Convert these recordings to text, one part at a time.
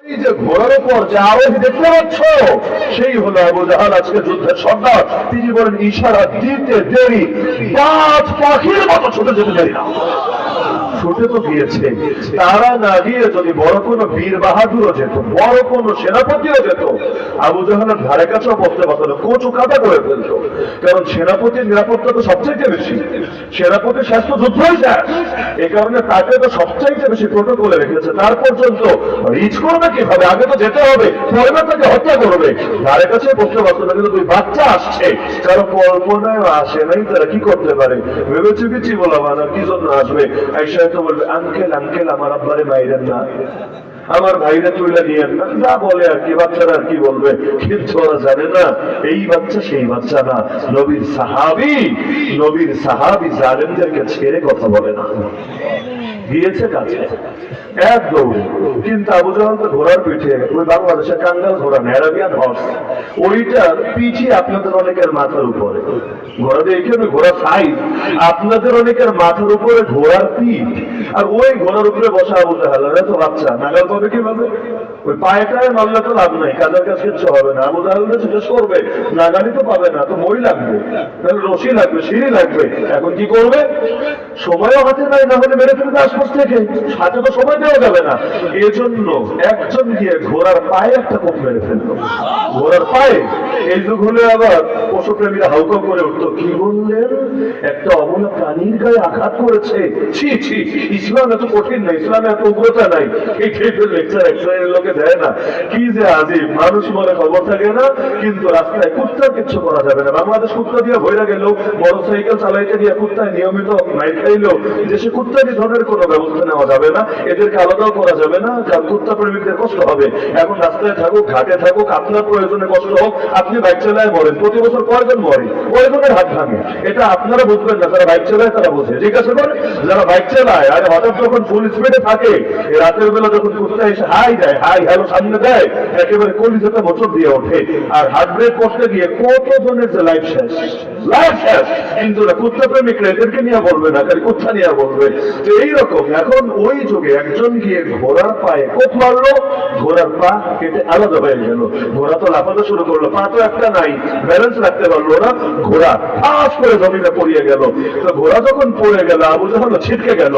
এই যে ঘোড়ার উপর যে আরোহী দেখতে পাচ্ছ, সেই হলো আবু জাহাল, আজকে যুদ্ধের সর্দার। তিনি বলেন ইশারা দিতে দেরি, বাজ পাখির মতো ছুটে যেতে দেরি না। ছুটে তো গিয়েছে, তারা না গিয়ে যদি বড় কোনো বীর বাহাদুরও যেত, বড় কোনো সেনাপতিও যেত, আবু জাহালের ধারে কাছেও বসতে পারত না, কচু কাটা করে ফেলতো। কারণ সেনাপতির নিরাপত্তা তো সবচাইতে বেশি, সেনাপতির স্বাস্থ্য যুদ্ধই শেষ, এই কারণে তাকে তো সবচাইতে বেশি প্রোটোকলে রেখেছে। তার পর্যন্ত রিচ করবে কিভাবে, আগে তো যেতে হবে, পরে না তাকে হত্যা করবে। ধারে কাছে বসতে পারতো না। কিন্তু দুই বাচ্চা আসছে, কারো কল্পনায় আসে নাই তারা কি করতে পারে, ভেবেছি কিছু বললাম না, কি জন্য আসবে। আয়েশা তো বলবে, আঙ্কেল আঙ্কেল আমার আব্বারে মাইরেন না, আমার ভাইরা তুইলা নিয়েন না, যা বলে আর কি, বাচ্চারা আর কি বলবে। কিন্তু ওরা জানে না এই বাচ্চা সেই বাচ্চা না, নবীর সাহাবী। নবীর সাহাবী জালেমদেরকে ছেড়ে কথা বলে না। গিয়েছে কাছে এক দৌড়ে, কিন্তু আবু জাহাল তো ঘোড়ার পিঠে, ওই বাংলাদেশের কাঙ্গাল ঘোড়া, অ্যারাবিয়ান হর্স, ওইটার পিঠে আপনাদের অনেকের মাথার উপরে ঘোড়া দিয়ে, এখানে ঘোড়া সাইজ, আপনাদের অনেকের মাথার উপরে ঘোড়ার পিঠ, আর ওই ঘোড়ার উপরে বসা আবু জাহাল। তো বাচ্চা নাগাল পাবে কিভাবে? ওই পায়েটায় মারলে তো লাভ নাই, কাজের কাজ কিচ্ছু হবে না। আবু জাহাল জিজ্ঞেস করবে, নাগালি তো পাবে না, তো মই লাগবে, তাহলে রশি লাগবে, সিঁড়ি লাগবে। এখন কি করবে? সময়ও হাতে নাই, না হলে মেরে ফেলবে আশপাশ থেকে, হাতে তো সময় দেওয়া যাবে না। এজন্য একজন গিয়ে ঘোড়ার পায়ে একটা কোপ মেরে ফেললো, ঘোড়ার পায়ে। এই যুগ হলে আবার পশুপ্রেমীরা হাউকাউ করে উঠতো, কি বললেন, একটা অবলা প্রাণীর গায়ে আঘাত করেছে, ছি ছি, ইসলাম এত কঠিন না, ইসলামে এত উগ্রতা নাই। এই টাইপের লেকচার এক শ্রেণীর লোকে দেয় না, কি যে আজিব। মানুষ মনে খবর থাকে না, কিন্তু রাস্তায় কুত্তার কিচ্ছু করা যাবে না। বাংলাদেশ কুত্তা দিয়ে ভইরা গেল, মোটর সাইকেল চালাইতে গিয়ে কুত্তায় নিয়মিত মাইর খাইলো, দেশে কুত্তারই ধরনের কোনো ব্যবস্থা নেওয়া যাবে না, এদেরকে আলাদাও করা যাবে না, কারণ কুত্তা প্রেমিকদের কষ্ট হবে। এখন রাস্তায় থাকুক, ঘাটে থাকুক, আপনার প্রয়োজনে কষ্ট হোক, আপনি বাইক চালায় মরেন, প্রতি বছর কয়জন মরে, কয়জনের হাত ভাঙে, এটা আপনারা বুঝবেন না, যারা বাইক চালায় তারা বোঝে। জিজ্ঞাসা করে যারা বাইক চালায়, আরে হঠাৎ যখন ফুল স্পিডে থাকে, রাতের বেলা যখন কুত্তা এসে হাই দেয়, হাই হ্যালো সামনে দেয়, একেবারে কলিজাটা মোচড় দিয়ে ওঠে, আর হার্ট ব্রেক করতে গিয়ে কতজনের যে লাইফ শেষ, লাইফ শেষ। কিন্তু কুত্তা প্রেমিকরা এদেরকে নিয়ে বলবে না, খালি কুত্তা নিয়ে বলবে। তো এইরকম এখন ওই যুগে একজন গিয়ে ঘোড়ার পায়ে কোপ মারলো, ঘোড়ার পা কেটে আলাদা হয়ে গেল। ঘোড়া তো লাফাতে শুরু করলো, পা তো একটা নাই, ব্যালেন্স রাখতে পারলো না, ঘোড়া ফাঁস করে জমিনে পড়িয়ে গেল। তো ঘোড়া যখন পড়ে গেল, আবু জাহাল ছিটকে গেল,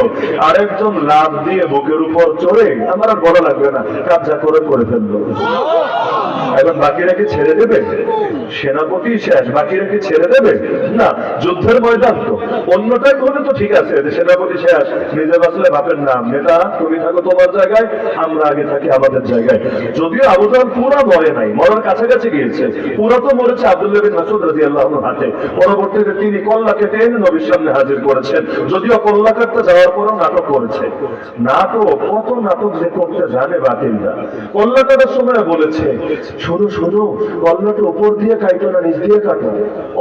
আরেকজন লাফ দিয়ে বুকের উপর চড়ে, আমার আর বলা লাগবে না, কাবজা করে ফেললো। এখন বাকিরা কি ছেড়ে দেবে? সেনাপতি শেষ, বাকিরা কি ছেড়ে দেবে? না, যুদ্ধের ময়দান তো। অন্যটাই হলে তো ঠিক আছে, সেনাপতি শেষ, নিজে বাঁচলে বাপের নাম, নেতা তুমি থাকো তোমার জায়গায়, আমরা আগে থাকি আমাদের জায়গায়। যদিও আবু জাহাল পুরা মরে নাই, মরার কাছাকাছি গিয়েছে, পুরা তো মরেছে আব্দুল্লাহ বিন মাসউদ রাদিয়াল্লাহু আনহু হাতে। পরবর্তীতে তিনি কল্লা কেটে এনে নবীর সামনে হাজির করেছেন, যদিও কল্লা কাটতে যাওয়ার পরও নাটক করেছে। নাটক, কত নাটক যে করতে জানে বাতিলরা। কল্লা কাটার সময় বলেছে, শোনো শোনো, কল্লাটা উপর দিয়ে কাটো না নিচ দিয়ে কাটো,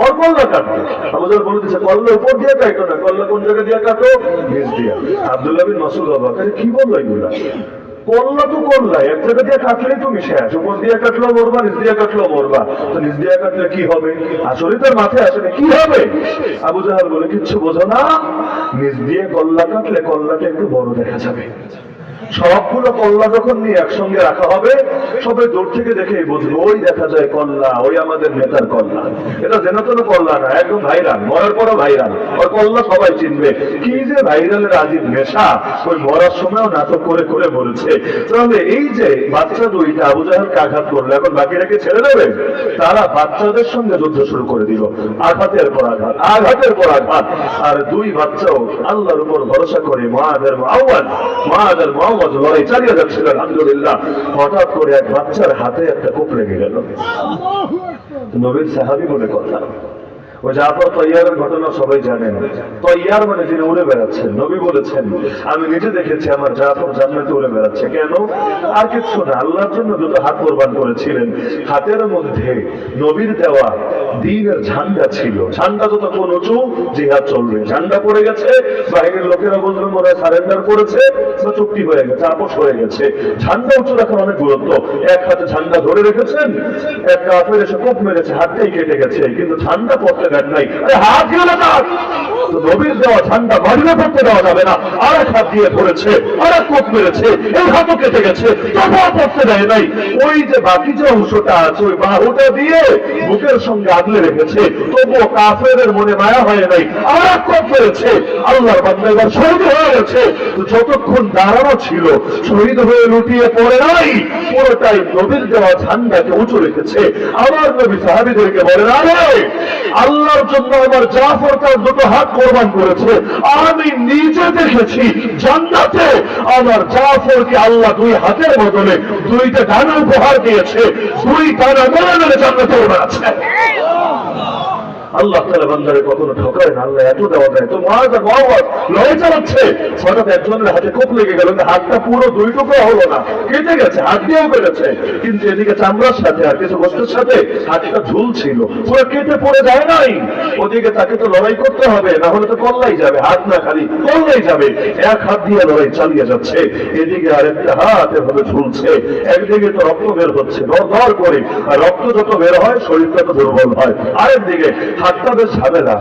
ওর কল্লা কাটো। আবু জাহাল বলে দিচ্ছে, কল্লা উপর দিয়ে কাটো না, কল্লা কোন জায়গা দিয়ে কাটো? নিচ দিয়ে। আব্দুল্লাহ বিন মাসউদ অবাক, কি বললো এগুলা? কল্লা তো কল্লা, এক জায়গা দিয়ে কাটলেই তুমি শেষ, উপর দিয়ে কাটলেও মরবা, নিচ দিয়ে কাটলেও মরবা, তো নিচ দিয়ে কাটলে কি হবে? আসলে তার মাথায় আসলে কি হবে? আবু জাহাল বলে, কিচ্ছু বোঝো না, নিচ দিয়ে কল্লা কাটলে কল্লাটা একটু বড় দেখা যাবে। সবগুলো কল্লা যখন নিয়ে একসঙ্গে রাখা হবে, সবাই দূর থেকে দেখেই বুঝবে, ওই দেখা যায় কল্লা, ওই আমাদের নেতার কল্লা। এটা যেন তেন কল্লা না, একদম ভাইরাল, মরার পরও ভাইরাল, ওই কল্লা সবাই চিনবে। কি যে ভাইরালের আজিব নেশা, ওই মরার সময়ও নাটক করে করে মরেছে। তাহলে এই যে বাচ্চা দুইটা আবু জাহালকে আঘাত করলো, এখন বাকিরাকে ছেড়ে দেবে? তারা বাচ্চাদের সঙ্গে যুদ্ধ শুরু করে দিল, আঘাতের পর আঘাত, আঘাতের পর আঘাত। আর দুই বাচ্চাও আল্লাহর উপর ভরসা করে মুআদের মুআওয়াজ লড়াই চালিয়ে যাচ্ছিল, আলহামদুলিল্লাহ। হঠাৎ করে এক বাচ্চার হাতে একটা কোপ লেগে গেল। নবীর সাহাবী বলে কথা, ও জাফর তৈয়ারের ঘটনা সবাই জানেন। তৈয়ার মানে যিনি উড়ে বেড়াচ্ছেন। নবী বলেছেন, আমি নিজে দেখেছি আমার জাফর জান্নাতে উড়ে বেড়াচ্ছে। কেন? আর কিছু না, আল্লাহর জন্য দুটো হাত কোরবান করেছিলেন। হাতের মধ্যে নবীর দেওয়া দ্বীনের ঝান্ডা ছিল। ঝান্ডা যতক্ষণ উঁচু, জিহাদ চলবে। ঝান্ডা পড়ে গেছে, বাহিনীর লোকেরা বুঝবে মনে হয় সারেন্ডার করেছে বা চুক্তি হয়ে গেছে, আপোষ হয়ে গেছে। ঝান্ডা উঁচু রাখার অনেক গুরুত্ব। এক হাতে ঝান্ডা ধরে রেখেছেন, এক কাফের এসে কোপ মেরেছে, হাতটাই কেটে গেছে, কিন্তু ঝান্ডা পড়তে দেন নাই। আরে হাত গেলে তো নবীর দেওয়া ঝান্ডা মাটিতে পড়তে দেওয়া যাবে না। আর এক হাত দিয়ে ধরেছে, আর এক কোপ মেরেছে, এই হাতও কেটে গেছে, তবুও পড়তে দেয় নাই। ওই যে বাকি যে অংশটা আছে ওই বাহুটা দিয়ে বুকের সঙ্গে আগলে রেখেছে, তবুও কাফেরদের মনে মায়া হয় নাই, আর এক কোপ মেরেছে। আল্লাহর বান্দা এবার শহীদ হয়ে গেছে। যতক্ষণ দাঁড়ানো ছিল শহীদ হয়ে লুটিয়ে পড়ে নাই, পুরোটাই নবীর দেওয়া ঝান্ডাকে উঁচু রেখেছে। আমার নবী সাহাবীদেরকে বলেন, আরে আল্লাহর জন্য আমার জাফর তার দুটো হাত কোরবান করেছে, আমি নিজে দেখেছি জান্নাতে আমার জাফরকে আল্লাহ দুই হাতের বদলে দুইটা ডানা উপহার দিয়েছে, দুই ডানা মেরে মেরে জান্নাতে উঠে আছে। আল্লাহ তাআলা বান্দারে কখনো ঠকায় না। আল্লাহ এত দেওয়া দেয়। তো লড়াই চালাচ্ছে, হঠাৎ একজনের হাতে কোপ লেগে গেল, হাতটা পুরো দুই টুকরো হলো না, কেটে গেছে, হাত দিয়েও কেটেছে, কিন্তু এদিকে চামড়ার সাথে আর কিছু গোষ্ঠের সাথে হাতটা ঝুলছিল, পুরো কেটে পড়ে যায় নাই। ওদিকে তাকে তো লড়াই করতে হবে, না হলে তো কল্লাই যাবে, হাত না খালি কল্লাই যাবে। এক হাত দিয়ে লড়াই চালিয়ে যাচ্ছে, এদিকে আরেকটা হাত এভাবে ঝুলছে, একদিকে তো রক্ত বের হচ্ছে দর করে, আর রক্ত যত বের হয় শরীরটা তো দুর্বল হয়, আরেকদিকে হাতটা বেশ ঝামেলা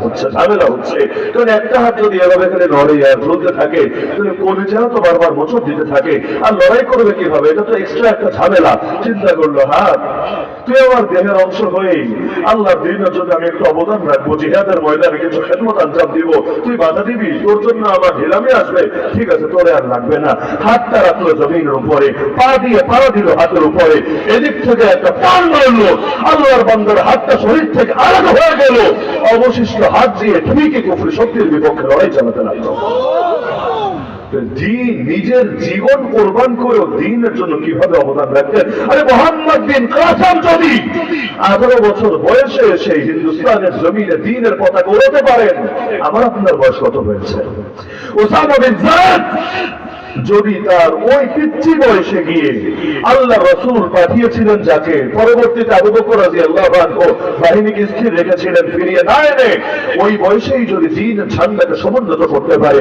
হচ্ছে। কারণ একটা হাত যদি এভাবে এখানে লড়াই আর ঝুলতে থাকে, তাহলে কলিজাও তো বারবার মোচড় দিতে থাকে, আর লড়াই করবে কিভাবে? এটা তো এক্সট্রা একটা ঝামেলা। চিন্তা করলো, হাত তুই আমার দেহের অংশ হয়েই আল্লাহর দ্বীনের জন্য আমি একটু অবদান রাখবো, জিহাদের ময়দানে কিছু খেদমত আঞ্জাম দিব, তুই বাধা দিবি, তোর জন্য আমার ঢিলামি আসবে, ঠিক আছে তোরে আর লাগবে না। হাতটা রাখলো জমিনের উপরে, পা দিয়ে পাড়া দিল হাতের উপরে, এদিক থেকে একটা টান মারলো, আল্লাহর বান্দার হাতটা শরীর থেকে আলাদা হয়ে গেল। অবশিষ্ট হাত দিয়ে ঠিকই কুফরি শক্তির বিপক্ষে লড়াই চালাতে লাগলো। নিজের জীবন কোরবান করেও দ্বীনের জন্য কিভাবে অবদান রাখতেন। আরে মুহাম্মদ বিন কাসেম যদি 18 বছর বয়সে এসে হিন্দুস্তানের জমিনে দ্বীনের পতাকা উড়াতে পারেন, আমার আপনার বয়স কত হয়েছে? ওসামা বিন যায়েদ যদি তার ওই পিচ্চি বয়সে গিয়ে আল্লাহ রাসূল পাঠিয়েছিলেন যাকে, পরবর্তীতে আবু বকর রাদিয়াল্লাহু আনহু বাহিনীকে স্থির রেখেছিলেন, ফিরিয়ে না এনে ওই বয়সেই যদি দ্বীনের ঝান্ডাকে সমুন্নত করতে পারে,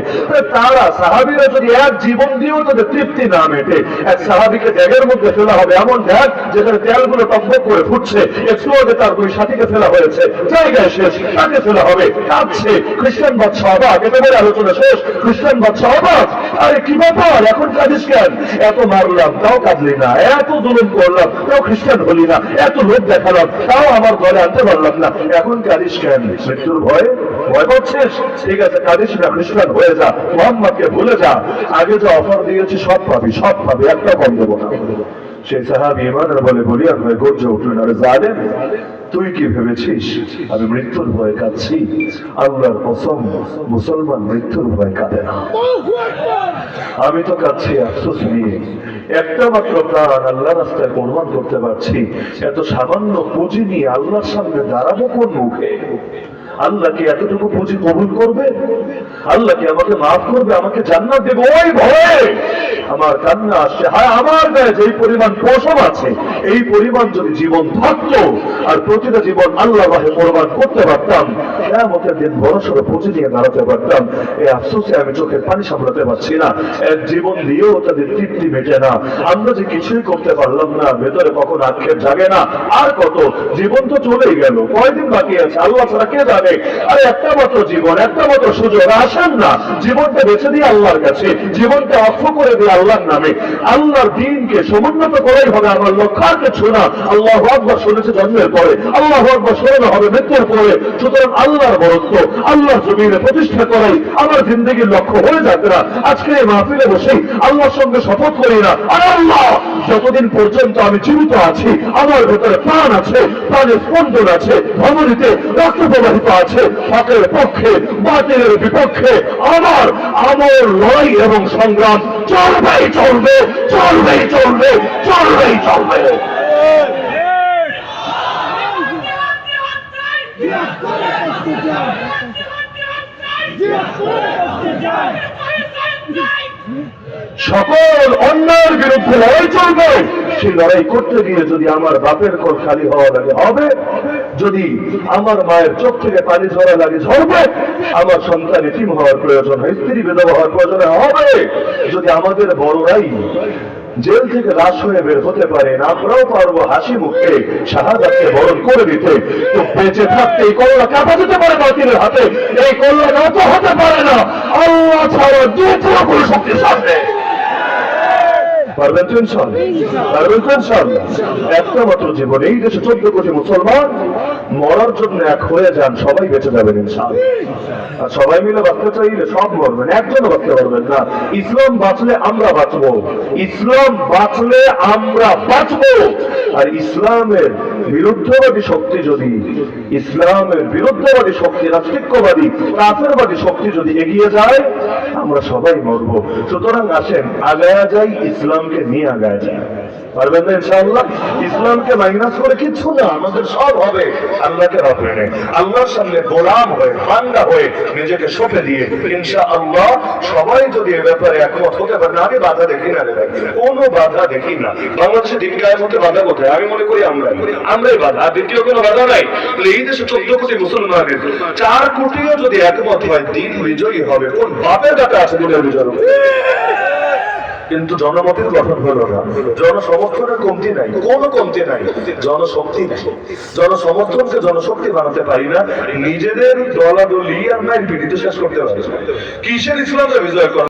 তারা সাহাবীরা যদি এক জীবন দিয়েও তাদের তৃপ্তি না মেটে, এক সাহাবীকে ব্যাগের মধ্যে ফেলা হবে, এমন ব্যাগ যেখানে তেলগুলো টকবক করে ফুটছে, একটু আগে তার দুই সাথীকে ফেলা হয়েছে, জায়গায় শেষ, তাকে ফেলা হবে, কাঁদছে, খ্রিস্টান বাদশা অবাক, একেবারে আলোচনা শেষ, খ্রিস্টান বাদশা অবাক, আরে কি ব্যাপার এখন কাঁদিস কেন? এত মারলাম তাও কাঁদলি না, এত জুলুম করলাম তাও খ্রিস্টান হলি না, এত লোক দেখালাম তাও আমার ঘরে আনতে পারলাম না, এখন কাঁদিস কেন? মৃত্যুর ভয় ভয় পাচ্ছিস? ঠিক আছে কাঁদিস না, খ্রিস্টান হয়ে যা, মুহাম্মদকে ভুলে যা, আগে যে অফার দিয়েছি সব পাবি, সব পাবি, একটা কম দেবো না। সেই সাহাবী ইমানের বলে বলিয়ান হয়ে গর্জে উঠলেন, আরে জালেম তুই কি ভেবেছিস আমি মৃত্যুর ভয়ে কাঁদছি? আল্লাহর কসম, মুসলমান মৃত্যুর ভয়ে কাঁদে না। আমি তো কাঁদছি আফসোস নিয়ে, একটা মাত্র প্রাণ আল্লাহ রাস্তায় কোরবান করতে পারছি, এত সামান্য পুঁজি নিয়ে আল্লাহর সামনে দাঁড়াবো কোন মুখে? আল্লাহ কি এতটুকু পুঁজি কবুল করবে? আল্লাহ কি আমাকে মাফ করবে, আমাকে জান্নাত দেবে? ওই ভয়ে আমার কান্না আসছে। হ্যাঁ, আমার গায়ে যেই পরিমাণ পশম আছে, এই পরিমাণ যদি জীবন থাকতো আর প্রতিটা জীবন আল্লাহ রাহে কোরবান করতে পারতাম, কিয়ামতের দিন বড় সড়ো পুঁজি নিয়ে দাঁড়াতে পারতাম। এই আফসোসে আমি চোখের পানি সামলাতে পারছি না। এক জীবন দিয়েও তাদের তৃপ্তি মেটে না। আমরা যে কিছুই করতে পারলাম না, ভেতরে কখন আক্ষেপ জাগে না? আর কত জীবন তো চলেই গেল, কয়দিন বাকি আছে আল্লাহ ছাড়া কে জানে? আরে একটা মাত্র জীবন, একটা মাত্র সুযোগ, আসেন না জীবনটা বেছে দিয়ে আল্লাহর কাছে, জীবনটা অক্ষ করে দিয়ে আল্লাহর নামে, আল্লাহর দ্বীনকে সমুন্নত করাই হবে আমার লক্ষ্য, আর কিছু না। আল্লাহু আকবার শুনেছে জন্মের পরে, আল্লাহু আকবার শোনানো হবে মৃত্যুর পরে। সুতরাং আল্লাহর বরত্ব, আল্লাহর জমিনে প্রতিষ্ঠা করাই আমার জিন্দগির লক্ষ্য হয়ে যাবে না। আজকে এই মাহফিলে বসেই আল্লাহর সঙ্গে শপথ করি না, আর আল্লাহ যতদিন পর্যন্ত আমি জীবিত আছি, আমার ভেতরে প্রাণ আছে, প্রাণের স্পন্দন আছে, ধমনীতে রক্ত প্রবাহিত আছে, হকের পক্ষে বাতিলের বিপক্ষে আমার আমল লড়াই এবং সংগ্রাম চলবেই চলবে, চলবেই চলবে, চলবেই চলবে। সকল অন্যায়ের বিরুদ্ধে লড়াই চলবে। সেই লড়াই করতে গিয়ে যদি আমার বাপের কোল খালি হওয়া লাগে হবে, যদি আমার মায়ের চোখ থেকে পানি ঝরা লাগে ঝরবে, আমার সন্তান এতিম হওয়ার প্রয়োজন হয়, স্ত্রী বিধবা হওয়ার প্রয়োজন হবে, যদি আমাদের বড়রাই জেল থেকে লাশ হয়ে বের হতে পারেন, আমরাও পারবো হাসি মুখে শাহাদাতকে বরণ করে দিতে। তো বেঁচে থাকতে এই কল্লা কাটা যেতে পারে বাতিলের হাতে, এই কল্লা কাটা হতে পারে না আল্লাহ ছাড়া দ্বিতীয় কোনো শক্তির সামনে। পারবেন তো ইনশাআল্লাহ? পারবেন তো ইনশাআল্লাহ? একটা মাত্র জীবন, এই দেশে 14 কোটি মুসলমান মরার জন্য এক হয়ে যান, সবাই বেঁচে যাবেন ইনশাআল্লাহ। আর সবাই মিলে বাঁচতে চাইলে সব মরবেন, একজনও বাঁচতে পারবেন না। ইসলাম বাঁচলে আমরা বাঁচবো, ইসলাম বাঁচলে আমরা বাঁচবো। আর ইসলামের বিরুদ্ধবাদী শক্তি যদি, ইসলামের বিরুদ্ধবাদী শক্তি, নাস্তিক্যবাদী কাফেরবাদী শক্তি যদি এগিয়ে যায়, আমরা সবাই মরবো। সুতরাং আসেন আগায়া যাই, ইসলামকে নিয়ে আগায়া যায়। পারবেন না ইনশাআল্লাহ? ইসলামকে মাইনাস করে কিছু না, আমাদের সব হবে আল্লাহকে রক্ষে, আল্লাহর সামনে গোলাম হয়ে, বান্দা হয়ে, নিজেকে সঁপে দিয়ে ইনশাআল্লাহ। সবাই যদি এ ব্যাপারে একমত হতে পারে, না আমি বাধা দেখি না রে ভাই, কোনো বাধা দেখি না। বাংলাদেশে দিন গায়ের মধ্যে বাধা কোথায়? আমি মনে করি আমরাই বাধা, আর দ্বিতীয় কোনো বাধা নাই। এই দেশে 14 কোটি মুসলমানের 4 কোটিও যদি একমত হয়, দিন বিজয়ী হবে। কোন বাপের কাছে আছে দিনের বিজয় হবে? কিন্তু জনমতের গঠন হলো না, জনসমর্থনের কমতি নাই, কোনো কমতি নাই, জনশক্তি নাই। জনসমর্থনকে জনশক্তি বানাতে পারি না, নিজেদের দলাদলি আমরা পিড়িতে শেষ করতে পারি। কিসের ইসলামের বিজয় করা?